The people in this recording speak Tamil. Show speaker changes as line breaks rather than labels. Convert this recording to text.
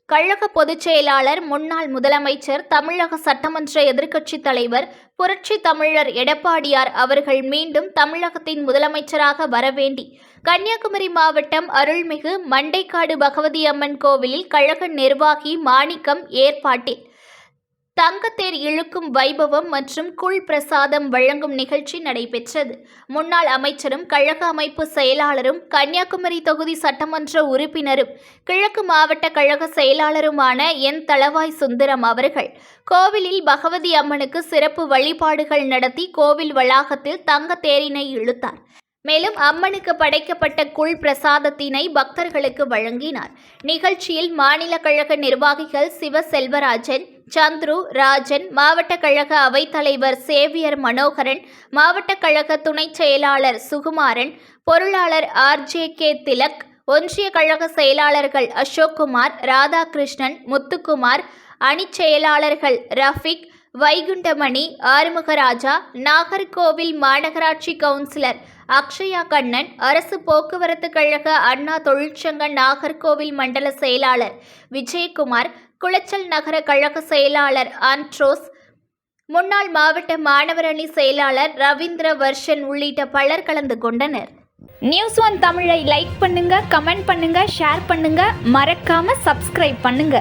கழக பொதுச் செயலாளர், முன்னாள் முதலமைச்சர், தமிழக சட்டமன்ற எதிர்க்கட்சித் தலைவர், புரட்சி தமிழர் எடப்பாடியார் அவர்கள் மீண்டும் தமிழகத்தின் முதலமைச்சராக வரவேண்டி கன்னியாகுமரி மாவட்டம் அருள்மிகு மண்டைக்காடு பகவதி அம்மன் கோவிலில் கழக நிர்வாகி மாணிக்கம் ஏற்பாட்டில் தங்கத்தேர் இழுக்கும் வைபவம் மற்றும் குள் பிரசாதம் வழங்கும் நிகழ்ச்சி நடைபெற்றது. முன்னாள் அமைச்சரும் கழக அமைப்பு செயலாளரும் கன்னியாகுமரி தொகுதி சட்டமன்ற உறுப்பினரும் கிழக்கு மாவட்ட கழக செயலாளருமான என் தளவாய் சுந்தரம் அவர்கள் கோவிலில் பகவதி அம்மனுக்கு சிறப்பு வழிபாடுகள் நடத்தி கோவில் வளாகத்தில் தங்கத்தேரினை இழுத்தார். மேலும் அம்மனுக்கு படைக்கப்பட்ட குள் பிரசாதத்தினை பக்தர்களுக்கு வழங்கினார். நிகழ்ச்சியில் மாநில கழக நிர்வாகிகள் சிவ செல்வராஜன், சந்துரு, ராஜன், மாவட்ட கழக அவைத்தலைவர் சேவியர் மனோகரன், மாவட்ட கழக துணைச் செயலாளர் சுகுமாரன், பொருளாளர் RJK திலக், ஒன்றிய கழக செயலாளர்கள் அசோக்குமார், ராதாகிருஷ்ணன், முத்துக்குமார், அணிச் செயலாளர்கள் ரஃபிக், வைகுண்டமணி, ஆறுமுகராஜா, நாகர்கோவில் மாநகராட்சி கவுன்சிலர் அக்ஷயா கண்ணன், அரசு போக்குவரத்து கழக அண்ணா தொழிற்சங்க நாகர்கோவில் மண்டல செயலாளர் விஜயகுமார், குளச்சல் நகர கழக செயலாளர் ஆண்ட்ரோஸ், முன்னாள் மாவட்ட மாணவர் அணி செயலாளர் ரவீந்திர வர்ஷன் உள்ளிட்ட பலர் கலந்து கொண்டனர். நியூஸ்1 தமிழை லைக் பண்ணுங்க, கமெண்ட் பண்ணுங்க, ஷேர் பண்ணுங்க, மறக்காம சப்ஸ்கிரைப் பண்ணுங்க.